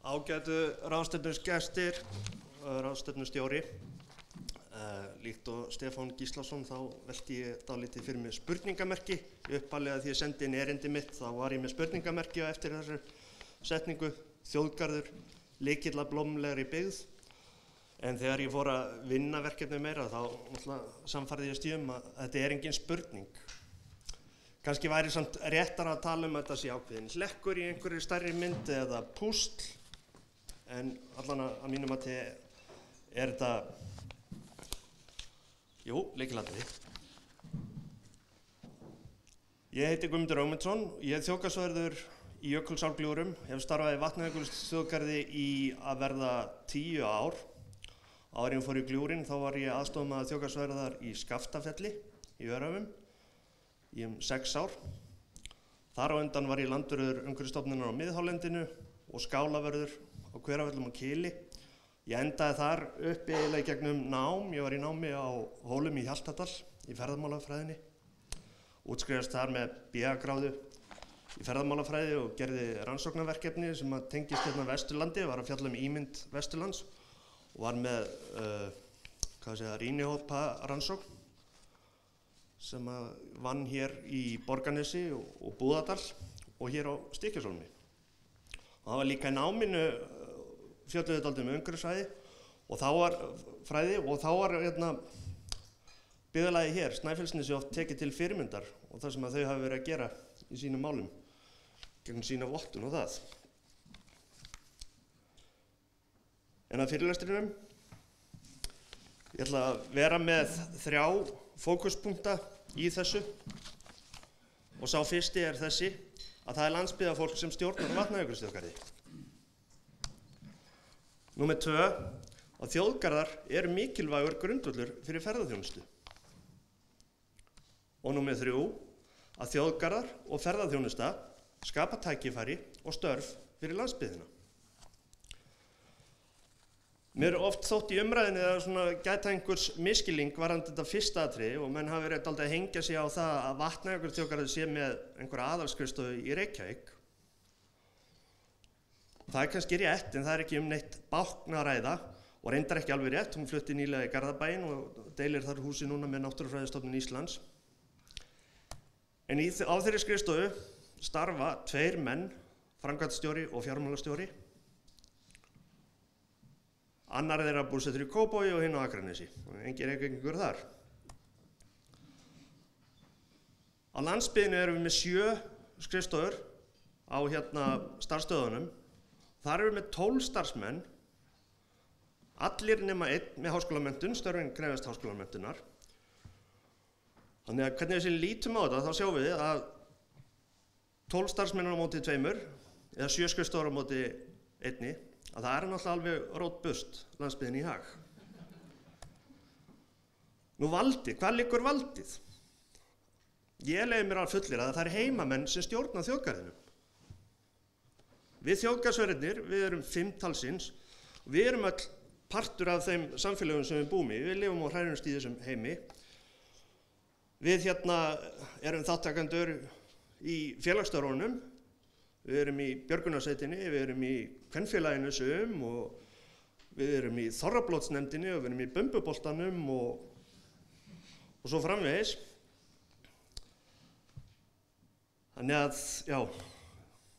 Ágætu ráðstefnusgestir, ráðstefnustjóri. Líkt og Stefán Gíslason þá velti ég dálítið fyrir mig spurningamerki. Í upphaflega því ég sendi inn erindi mitt þá var ég með spurningamerki á eftir þessu setningu. Þjóðgarður, lykill að blómlegri byggð. En þegar ég fór að vinna verkefni meira þá samfærði ég stíðum að þetta er engin spurning. Kannski væri samt réttar að tala um að þetta sé ákveðin hlekkur í einhverju stærri mynd eða púsl. En allan að mínum mati er þetta, lykilatriði. Ég heiti Guðmundur Ögmundsson, ég er þjóðgarðsvörður í Jökulsárgljúfrum, hef starfað í Vatnajökulsþjóðgarði í að verða 10 ár. Áður en ég fór í Gljúfrin þá var ég aðstoðarmaður þjóðgarðsvörðar í Skaftafelli í Öræfum í 6 ár. Þar á undan var ég landvörður Umhverfisstofnunar á Miðhálendinu og skálavörður á Hveravöllum og Kili. Ég endaði þar upp eiginlega í gegnum nám. Ég var í námi á Hólum í Hjaltadal í ferðamálafræðinni. Útskrifaðist þar með BA-gráðu í ferðamálafræði og gerði rannsóknarverkefni sem að tengist hérna Vesturlandi, var að fjalla ímynd Vesturlands og var með rýnihópa rannsókn sem að vann hér í Borgarnesi og Búðardal og hér á Stykkishólmi. Það var líka í náminu fjölluðu dálítið umhverfisfræði og þá var byggðarlagið hér, Snæfellsnesi, oft tekið til fyrirmyndar og það sem að þau hafa verið að gera í sínum málum gegn sína vottun og það. En að fyrirlestrinum, ég ætla að vera með 3 fókuspunkta í þessu og sá fyrsti er þessi að það er landsbyggðarfólk sem stjórnar Vatnajökulsþjóðgarði. Númer 2, að þjóðgarðar eru mikilvægur grundvöllur fyrir ferðaþjónustu. Og númer 3, að þjóðgarðar og ferðaþjónusta skapa tækifæri og störf fyrir landsbyggðina. Mér oft þótt í umræðinni að gæta einhvers misskilning varðandi þetta fyrsta atriði og menn hafa verið dálítið að hengja sig á það að Vatnajökulsþjóðgarði sé með einhverja aðalskrifstofu í Reykjavík. Það er kannski rétt, en það er ekki neitt bákn að ræða og reyndar ekki alveg rétt. Hún flutti nýlega í Garðabæinn og deilir þar húsi núna með Náttúrufræðistofnun Íslands. En á þeirri skrifstofu starfa 2 menn, framkvæmdastjóri og fjármálastjóri. Annar þeirra búsettur í Kópavogi og hinn á Akranesi. Engin Reykvíkingur þar. Á landsbyggðinni erum við með 7 skrifstofur á starfsstöðunum. Þar erum við með 12 starfsmenn, allir nema 1 með háskólamenntun, störfin krefjast háskólamenntunar. Þannig að hvernig við lítum á þetta, þá sjáum við að 12 starfsmenn á móti 2, eða 7 skrifstofur á móti 1, að það er náttúrulega alveg rótbust landsbyggðinni í hag. Nú valdið, hvað liggur valdið? Ég leyfi mér að fullyrða að það er heimamenn sem stjórna þjóðgarðinum. Við þjóðgarðsverðirnir, við erum 5 talsins og við erum öll partur af þeim samfélögum sem við búum í. Við lifum og hrærumst í þessum heimi. Við erum þáttakendur í félagsstörfunum, við erum í björgunarsveitinni, við erum í kvenfélaginu sum og við erum í þorrablótsnefndinni og við erum í bumbuboltanum og svo framvegis. Þannig að,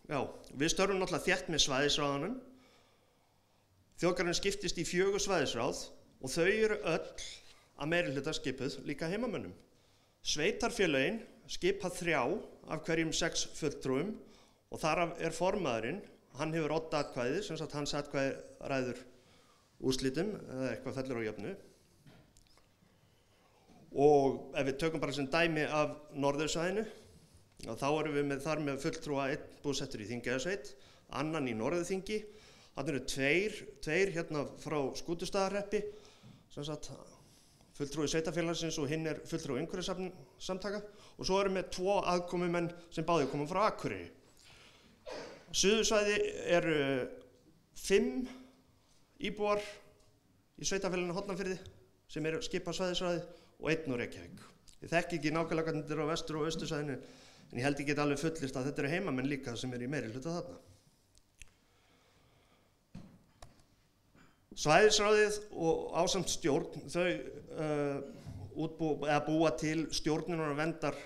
við störfum náttúrulega þétt með svæðisráðunum. Þjóðgarðurinn skiptist í 4 svæðisráð og þau eru öll að meirihluta skipuð líka heimamönnum. Sveitarfélögin skipa 3 af hverjum 6 fulltrúum og þar er formaðurinn, hann hefur 8 atkvæði, sem sagt hans atkvæði ræður úrslitum eða eitthvað fellur á jöfnu. Og ef við tökum bara sem dæmi af norðursvæðinu, þá erum við þar með fulltrúa 1 búsettur í Þingeyjarsveit, annan í Norðurþingi. Þarna eru 2 frá Skútustaðahreppi, sem sagt fulltrúi sveitarfélagsins og hinn er fulltrúi umhverfissamtaka. Og svo erum við 2 aðkomumenn sem báðir koma frá Akureyri. Suðursvæði eru 5 íbúar í sveitarfélaginu Hornafirði sem eru skipað svæðisráðið og 1 úr Reykjavík. Ég þekki ekki nákvæmlega hvernig þetta er á vestur- og austursvæðinu, en ég held ég get alveg fullyrst að þetta eru heimamenn líka sem eru í meirihluta þarna. Svæðisráðið og ásamt stjórn, þau búa til stjórnunar og verndar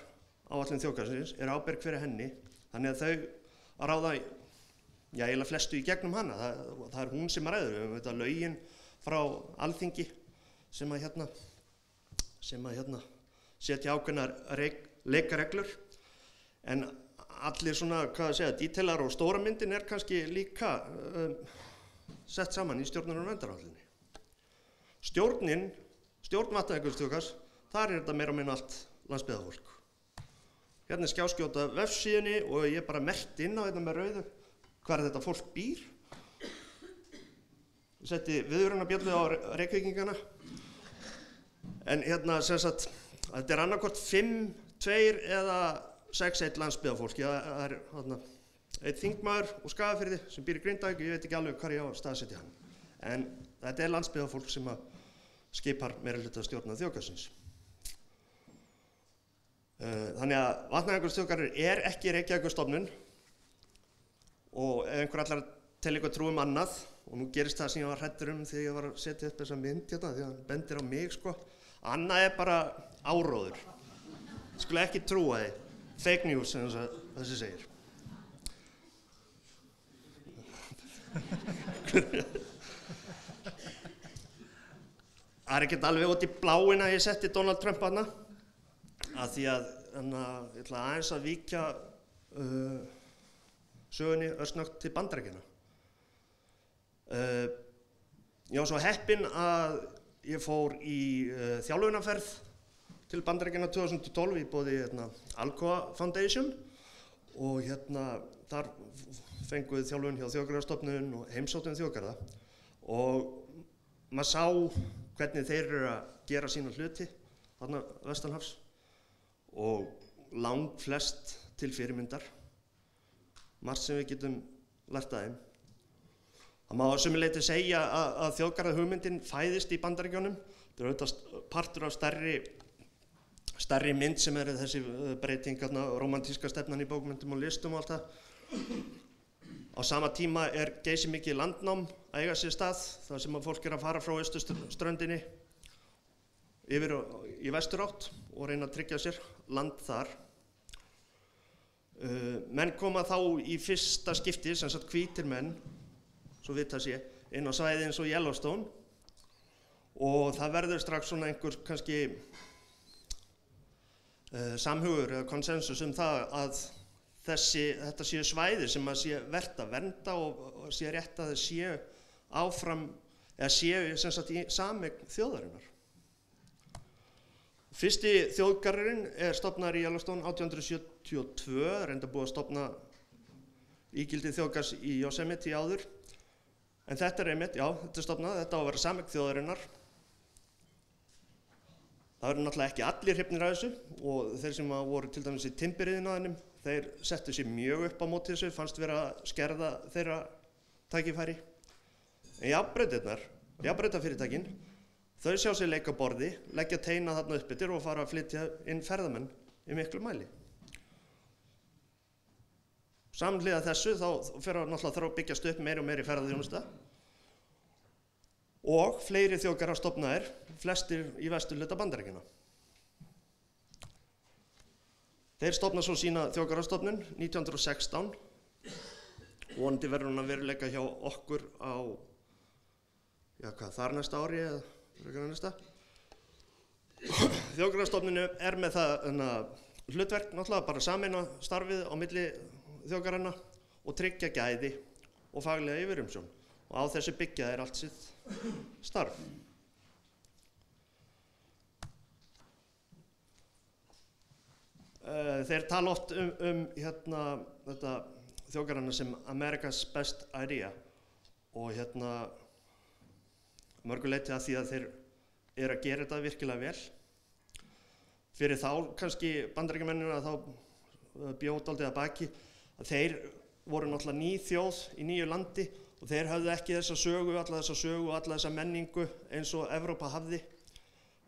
áætlun þjóðgarðsins, ábyrg fyrir henni, þannig að þau ráða, eiginlega flestu í gegnum hana, það hún sem ræður, við höfum þetta lögin frá Alþingi sem að setja ákveðnar leikareglur, en allir svona, dítelar og stóra myndin kannski líka sett saman í stjórnunar- og verndaráætluninni. Stjórn Vatnajökulsþjóðgarðs, þar þetta meira og minna allt landsbyggðarfólk. Hérna skjáskjóta vefsíðunni og ég bara merkti inn á þetta með rauðu hvar þetta fólk býr. Ég setti viðvörunarbjöllu á Reykvíkingana. En sem sagt, þetta annarkvort 5, 2 eða 6, 1 landsbyggðarfólk. Það einn þingmaður úr Skagafirði sem býr í Grindavík, ég veit ekki alveg hvar ég á að staðsetja hann. En þetta landsbyggðarfólk sem skipar meirihluta stjórnar þjóðgarðsins. Þannig að Vatnajökulsþjóðgarður ekki Reykjavíkurstofnun og ef einhver allar til eitthvað trú annað, og nú gerist það sem ég var hræddur þegar ég var að setja upp þessa mynd hérna, því að hann bendir á mig, annað bara áróður. Skulu ekki trúa því. Fake news, sem þessi segir. Það ekkert alveg út í bláina ég setti Donald Trump hana, að því að ég ætla aðeins að víkja sögunni örsnöggt til Bandaríkjanna. Ég var svo heppinn að ég fór í þjálfunarferð til Bandaríkjanna 2012 í boði Alcoa Foundation og þar fengum við þjálfun hjá Þjóðgarðastofnun og heimsóttum þjóðgarða og maður sá hvernig þeir eru að gera sína hluti þarna vestanhafs og langflest til fyrirmyndar, margt sem við getum lært af þeim. Það má að sumu leyti segja að þjóðgarðahugmyndin fæðist í Bandaríkjunum. Þetta auðvitað partur af stærri mynd sem þessi breyting, rómantíska stefnan í bókmenntum og listum og allt það. Á sama tíma geysimikið landnám að eiga sér stað, þar sem að fólk að fara frá austurströndinni yfir í vesturátt og reyna að tryggja sér land þar. Menn koma þá í fyrsta skipti, sem sagt hvítir menn, svo vitað sé, inn á svæði eins og Yellowstone og það verður strax svona einhver kannski samhugur eða konsensus það að þetta séu svæði sem að sé vert að vernda og sé rétt að það séu áfram, eða séu sem sagt í sameign þjóðarinnar. Fyrsti þjóðgarðurinn stofnaður í Yellowstone 1872, reynda búið að stofna ígildi þjóðgarðs í Yosemite áður. En þetta einmitt, þetta stofnað, þetta á að vera sameign þjóðarinnar. Það eru náttúrulega ekki allir hrifnir af þessu og þeir sem voru til dæmis í timburiðnaðinum, þeir settu sér mjög upp á móti þessu, fannst vera að skerða þeirra tækifæri. En jafnbrautafyrirtækin, þau sjá sér leika borði, leggja teina þarna upp yfir og fara að flytja inn ferðamenn í miklu mæli. Samhliða þessu þá fer náttúrulega að byggjast upp meiri og meiri ferðaþjónusta og fleiri þjóðgarðar stofnaðir, flestir í vesturhluta Bandaríkjanna. Þeir stofna svo sína þjóðgarðarstofnun 1916, vonandi verður hún að veruleika hjá okkur á, þar næsta ári eða frekar næsta. Þjóðgarðarstofnun með það hlutverk, náttúrulega bara sameina starfið á milli þjóðgarðanna og tryggja gæði og faglega yfirumsjón og á þessu byggja þeir allt sitt starf. Þeir tala oft þetta þjóðgarðana sem America's Best Idea og mörguleyti að því að þeir eru að gera þetta virkilega vel. Fyrir þá kannski Bandaríkjamennina þá bjóð dálítið að baki að þeir voru náttúrulega ný þjóð í nýju landi og þeir höfðu ekki alla þessa sögu og alla þessa menningu eins og Evrópa hafði.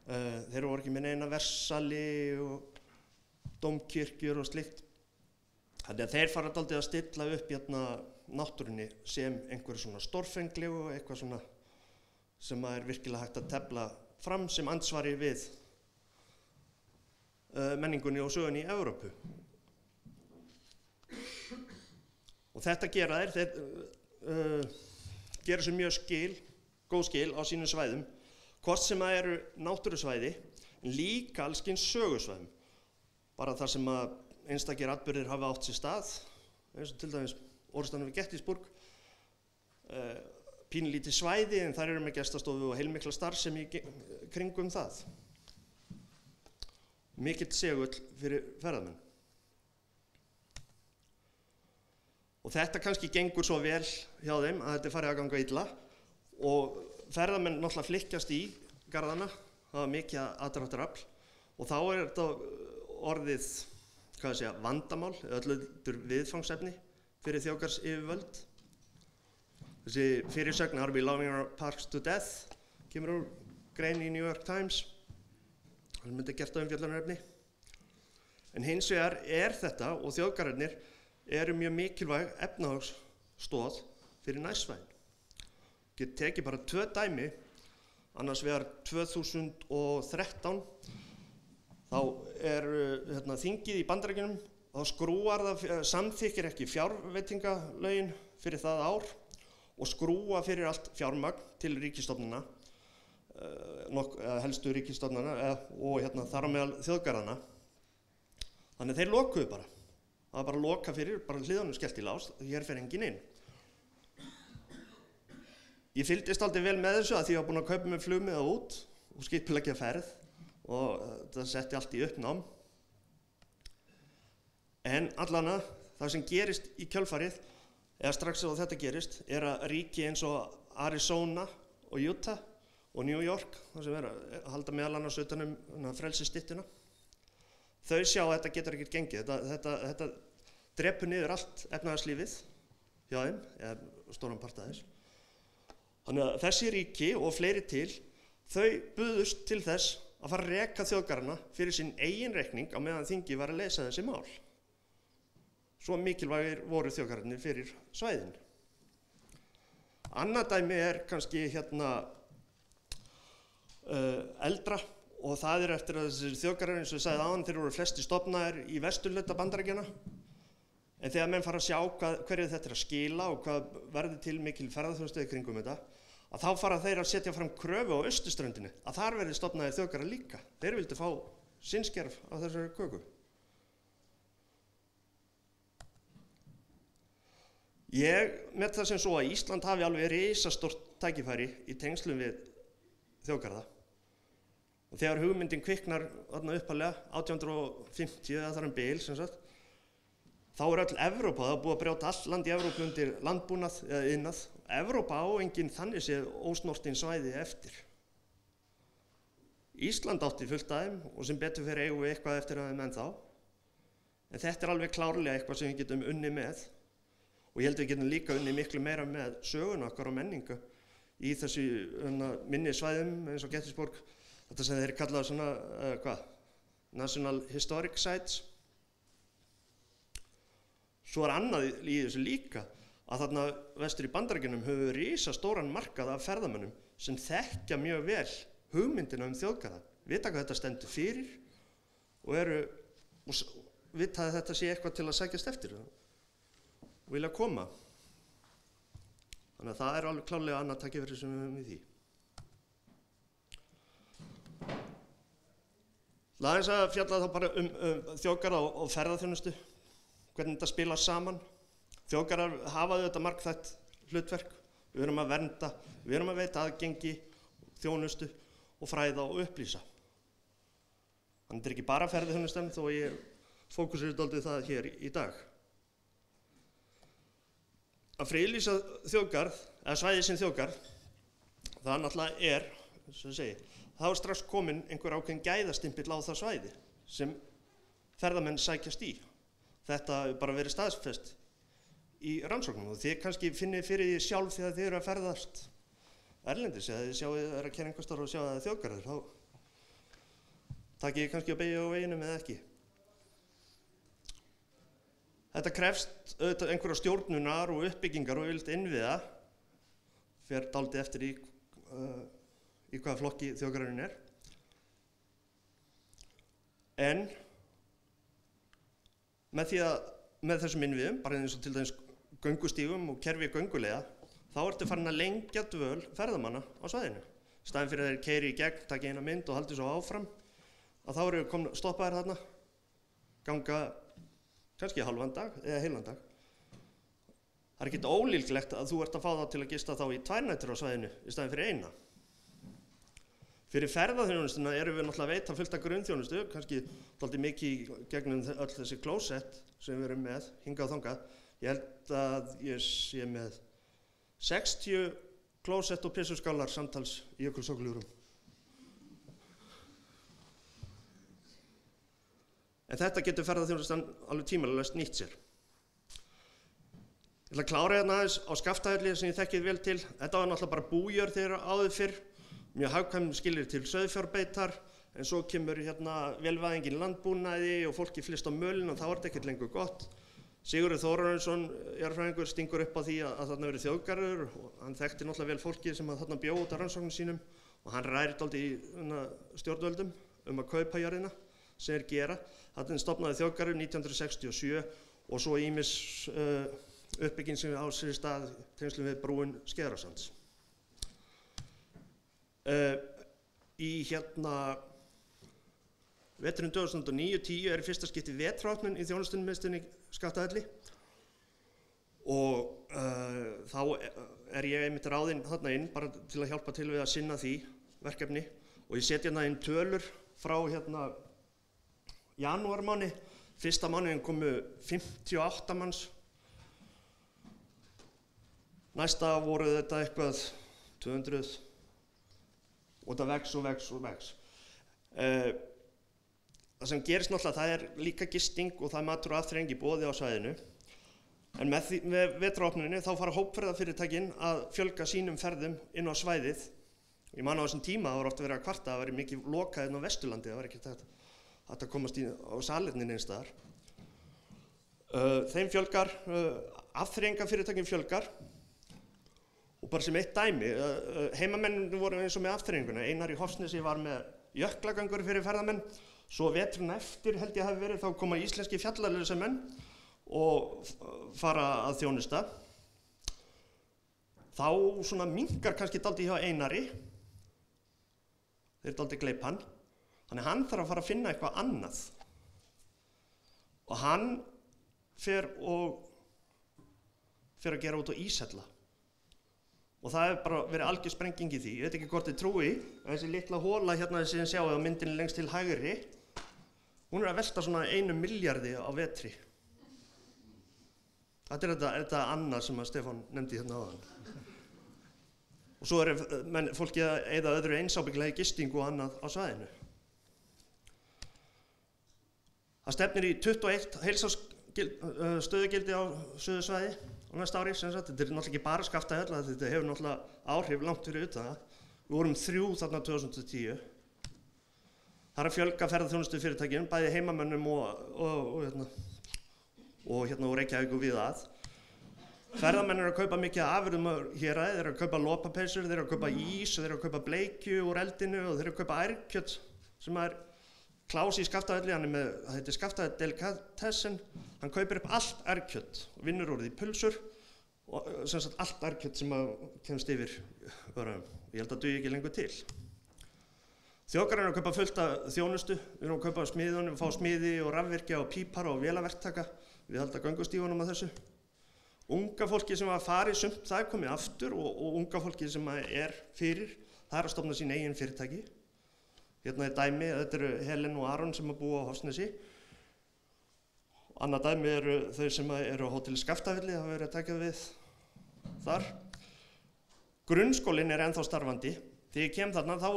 Þeir voru ekki með neina versali og dómkirkjur og slíkt. Þannig að þeir fara dálítið að stilla upp náttúrunni sem einhverju svona stórfenglegu og eitthvað svona sem virkilega hægt að tefla fram sem andsvari við menningunni og sögunni í Evrópu. Og þetta gera þeir gera sér mjög góð skil á sínum svæðum, hvort sem það eru náttúrusvæði, en líka alls kyns sögusvæðum, bara þar sem að einstakir atburðir hafa átt sér stað, eins og til dæmis orrustanum við Gettysburg, pínlítið svæði, en þar eru með gestastofu og heilmikla starfsemi í kringum það. Mikill segull fyrir ferðamenn. Og þetta kannski gengur svo vel hjá þeim að þetta farið að ganga illa og ferðamenn náttúrulega flykkjast í garðana, það var mikið aðdráttarafl og þá þetta orðið, vandamál, öllur viðfangsefni fyrir þjóðgarðsyfirvöld. Þessi fyrirsögn Are we loving our parks to death kemur úr grein í New York Times, það myndi gert á umfjöllunarefni. En hins vegar þetta og þjóðgarðarnir eru mjög mikilvæg efnahagsstoð fyrir nærsvæðin. Get tekið bara 2 dæmi, annars vegar 2013, þá þingið í Bandaríkjunum, þá skrúar það, samþykkir ekki fjárveitingalögin fyrir það ár og skrúa fyrir allt fjármagn til ríkisstofnana, helstu ríkisstofnana og þar á meðal þjóðgarðana. Þannig þeir lokuðu bara. Það var bara að loka fyrir, bara hliðanum skellt í lás, hér fer enginn inn. Ég fylgdist aldrei vel með þessu að því ég var búinn að kaupa mér flugmiða út og skipuleggja ferð og það setti allt í uppnám. En allana, það sem gerist í kjölfarið, eða strax á þetta gerist, að ríki eins og Arizona og Utah og New York, það sem að halda meðal annars utan frelsisstyttuna, þau sjá að þetta getur ekkert gengið. Þetta drepur niður allt efnahagslífið hjá þeim, eða stóran part af þess. Þannig að þessi ríki og fleiri til, þau buðust til þess að fara að reka þjóðgarðana fyrir sinn eigin reikning á meðan þingið var að leysa þessi mál. Svo mikilvægir voru þjóðgarðarnir fyrir svæðin. Annað dæmi kannski eldra, og það eftir að þessir þjóðgarðar, eins og ég sagði áðan, þeir voru flesti stofnaðir í vesturhluta Bandaríkjanna. En þegar menn fara að sjá hverju þetta að skila og hvað verður til mikil ferðaþjónusta í kringum þetta, að þá fara þeir að setja fram kröfu á austurströndinni að þar verði stofnaðir þjóðgarðar líka. Þeir vildu fá sinn skerf á þessari köku. Ég met það sem svo að Ísland hafi alveg risastórt tækifæri í tengslum við þjóðgarða. Og þegar hugmyndin kviknar upphaflega 1850 eða þar bil, sem sagt, þá öll Evrópa, það búið að brjóta all land í Evrópu undir landbúnað eða iðnað. Evrópa á engin þannig séð ósnortin svæði eftir. Ísland átti fullt af þeim og sem betur fyrir eigum við eitthvað eftir að þeim ennþá. En þetta alveg klárlega eitthvað sem við getum unnið með. Og ég held við getum líka unnið miklu meira með söguna okkar og menningu í þessu minni svæðum eins og Gettysburg. Þetta sem þeir kallaðu svona, National Historic Sites. Svo annað í þessu líka að þarna vestur í Bandaríkjunum höfum við risastóran markað af ferðamönnum sem þekkja mjög vel hugmyndina þjóðgarða, vita hvað þetta stendur fyrir og vita að þetta sé eitthvað til að sækjast eftir og vilja koma. Þannig að það alveg klárlega annað tækifæri sem við höfum í því. Aðeins að fjalla þá bara þjóðgarða og ferðaþjónustu, hvernig þetta spila saman. Þjóðgarðar hafa þetta margþætt hlutverk. Við erum að vernda, við erum að veita aðgengi, þjónustu og fræða og upplýsa. Þannig ekki bara ferðaþjónustan þó ég fókusir dálítið það hér í dag. Að friðlýsa þjóðgarð, eða svæði sem þjóðgarð, það náttúrulega eins og ég segi, þá strax komin einhver ákveðin gæðastimpill á það svæði sem ferðamenn sækjast í. Þetta bara verið staðfest í rannsóknum og þið kannski finnið fyrir því sjálf þegar þið eru að ferðast erlendis eða þið sjáu að kæra einhvers staðar og sjá að það þjóðgarður, þá takið kannski að beygja á veginum eða ekki. Þetta krefst einhverja stjórnunar og uppbyggingar og vilt innviða, fer dálítið eftir í í hvaða flokki þjóðgarðurinn er. En með þessum innviðum, bara eins og til dæmis göngustígum og kerfi gönguleiða, þá ertu farin að lengja dvöl ferðamanna á svæðinu. Í staðinn fyrir að þeir keyri í gegn, taka eina mynd og haldi svo áfram, að þá eru stoppaðir þarna, ganga kannski halvan dag eða heilan dag. Það er ekkert ólíklegt að þú ert að fá þá til að gista þá í 2 nætur á svæðinu í staðinn fyrir 1. Fyrir ferðaþjónustuna erum við náttúrulega að veita fullt af grunnþjónustu, kannski dálítið mikið gegnum öll þessi klósett sem við erum með, hingað og þangað. Ég held að ég sé með 60 klósett og pissuskálar samtals í Jökulsárgljúfrum. En þetta getur ferðaþjónustan alveg tímalaust nýtt sér. Ég ætla að klára hérna aðeins á Skaftafelli sem ég þekkið vel til. Þetta var náttúrulega bara bújörð þegar áður fyrr, mjög hagkvæm skilir til sauðfjárbeitar, en svo kemur hérna velvæðingin landbúnaði og fólki flyst á mölin og þá er þetta ekkert lengur gott. Sigurður Þórarinsson, jarðfræðingur, stingur upp á því að þarna verið þjóðgarður og hann þekkti náttúrulega vel fólkið sem þarna bjó út af rannsóknum sínum og hann rærir dálítið í stjórnvöldum að kaupa jörðina sem þeir gera. Þarna stofnaði þjóðgarður 1967 og svo ýmis uppbygging sem á sér í stað tengslum við brúin Skeiðarársands. Í veturinn 2009-10 er í fyrsta skipti vetraopnun í þjónustumiðstöðinni Skaftafelli og þá er ég einmitt ráðinn þarna inn bara til að hjálpa til við að sinna því verkefni og ég set hérna inn tölur frá janúarmánuði. Fyrsta mánuðin komu 58 manns, næsta voru þetta eitthvað 200 og það vex og vex og vex. Það sem gerist náttúrulega, það er líka gisting og það er matur og afþreying í boði á svæðinu. En með vetraopnuninni þá fara hópferðafyrirtækin að fjölga sínum ferðum inn á svæðið. Ég man á þessum tíma það var ofta verið að kvarta að það væri mikið lokað inn á Vesturlandi, það var ekkert hægt að komast á salernin eins staðar. Þeim fjölgar, afþreyingafyrirtækin fjölgar og bara sem eitt dæmi, heimamenn voru eins og með afþreyinguna. Einar í Hofsnesi var með jöklagöngur fyrir ferðamenn. Svo veturinn eftir held ég hafi verið þá koma íslenski fjallalausa-menn og fara að þjónusta. Þá svona minnkar kannski dálítið hjá Einari. Þeir dálítið gleypa hann. Þannig hann þarf að fara að finna eitthvað annað. Og hann fer að gera út á Íshella. Og það hefur bara verið algjör sprenging í því. Ég veit ekki hvort þið trúi, þessi litla hóla hérna sem þið sjáið á myndinni lengst til hægri, hún er að velta svona 1 milljarði á vetri. Þetta er þetta annað sem að Stefán nefndi hérna áðan. Og svo fólki að eyða öðru eins ábyggilega í gistingu og annað á svæðinu. Það stefnir í 21 heilsársstöðugildi á Suðursvæði á næsta ári. Þetta er náttúrulega ekki bara Skaftafell, þetta hefur náttúrulega áhrif langt fyrir utan það. Við vorum 3 þarna 2010. Það er að fjölga ferðaþjónustufyrirtækjum, bæði heimamönnum og Reykjavík og víða að. Ferðamenn eru að kaupa mikið af afurðum héraði, þeir eru að kaupa lopapeysur, þeir eru að kaupa ís, þeir eru að kaupa bleikju úr eldinu og þeir eru að kaupa ærkjöt sem er Klaus í Skaftafelli, það heitir Skaftafelli Delikatessen, hann kaupir upp allt ærkjöt og vinnur úr því pulsur og sem sagt allt ærkjöt sem kemst yfir öðrum. Ég held að dugi ekki lengur til. Þjóðgarðurinn er að kaupa fullt af þjónustu, við erum að kaupa smiðunum, við fá smiði og rafvirkja og pípara og vélaverktaka, við halda göngustígunum að þessu. Unga fólki sem var farið sumt, það er komið aftur og unga fólki sem er fyrir, það er að stofna sín eigin fyrirtæki. Hérna er dæmi, þetta eru Helen og Aron sem búa á Hofsnesi. Annað dæmi eru þau sem eru á Hóteli Skaftafelli, það verið að taka við þar. Grunnskólinn er ennþá starfandi. Þegar ég kem þarna þá,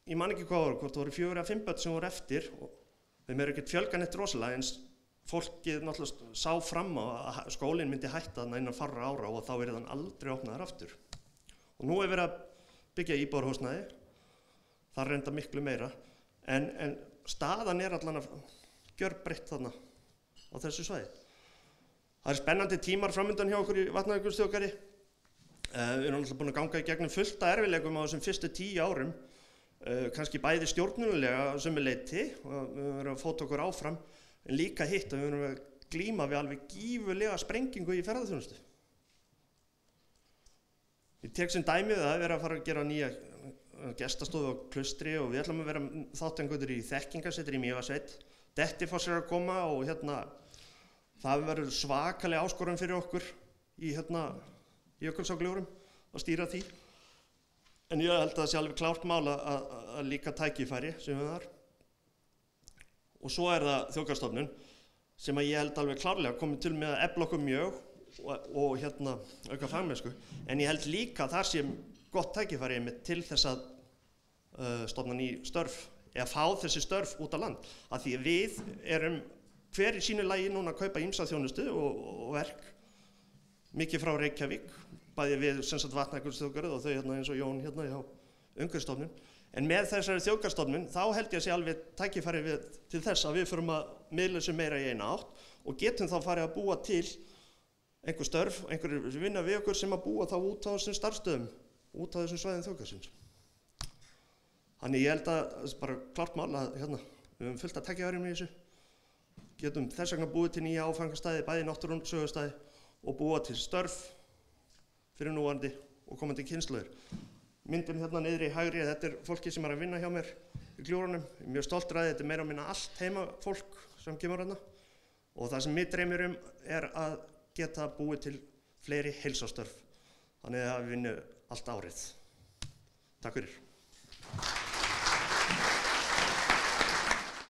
ég man ekki hvað hvort það voru 4 eða 5 börn sem voru eftir og þeim eru ekkert fjölgan eitt rosalega eins fólkið náttúrulega sá fram á að skólinn myndi hætta þarna innan fárra ára og þá verið hann aldrei opnaður aftur. Og nú er verið að byggja íbúðarhúsnæði, það reynda miklu meira, en staðan er allan að gjörbreytt þarna á þessu svæði. Það er spennandi tímar framundan hjá okkur í Vatnajökulsþjóðgarði. Við erum alltaf búin að ganga í gegnum fullt af erfiðleikum á þessum fyrstu 10 árum, kannski bæði stjórnulega að sumu leyti og við verðum að fóta okkur áfram, en líka hitt að við verðum að glíma við alveg gífurlega sprengingu í ferðaþjónustu. Ég tek sem dæmi það að vera að fara að gera nýja gestastofu á Klaustri og við ætlum að vera þátttakendur í þekkingarsetri í Mývatnssveit. Dettifoss að koma og það verður svakaleg áskorun fyrir okkur í Jökulsárgljúfrum að stýra því. En ég held að það sé alveg klárt mál að líka tækifæri sem við þar. Og svo það Þjóðgarðsstofnun sem að ég held alveg klárlega komið til með að efla okkur mjög og auka fagmennsku. En ég held líka að það sé gott tækifæri til þess að stofna ný störf eða fá þessi störf út á land. Af því við erum hver í sínu lagi núna að kaupa ýmsa þjónustu og verk, mikið frá Reykjavík, bæði við Vatnajökulsþjóðgarð og þau eins og Jón hjá Umhverfisstofnun. En með þessari Þjóðgarðsstofnun þá held ég að sé alveg tækifæri til þess að við förum að miðla þessu meira í eina átt og getum þá farið að búa til einhver störf, einhverjir vinna við okkur sem að búa þá út á þessum starfsstöðum, út á þessum svæðum þjóðgarðsins. Þannig ég held að það er bara klárt mál að við höfum fullt að tækifærum í þessu. Getum þess vegna búið til nýja áfangastæði, bæði náttúrusögustæði og búa til störf fyrir núverandi og komandi kynslóðir. Myndin niðri í hægri, þetta fólki sem að vinna hjá mér í Gljúfrunum. Ég er mjög stoltur að þetta meira og minna allt heimafólk sem kemur þarna. Og það sem mig dreymir að geta búið til fleiri heilsástörf. Þannig að við vinnum allt árið. Takk fyrir.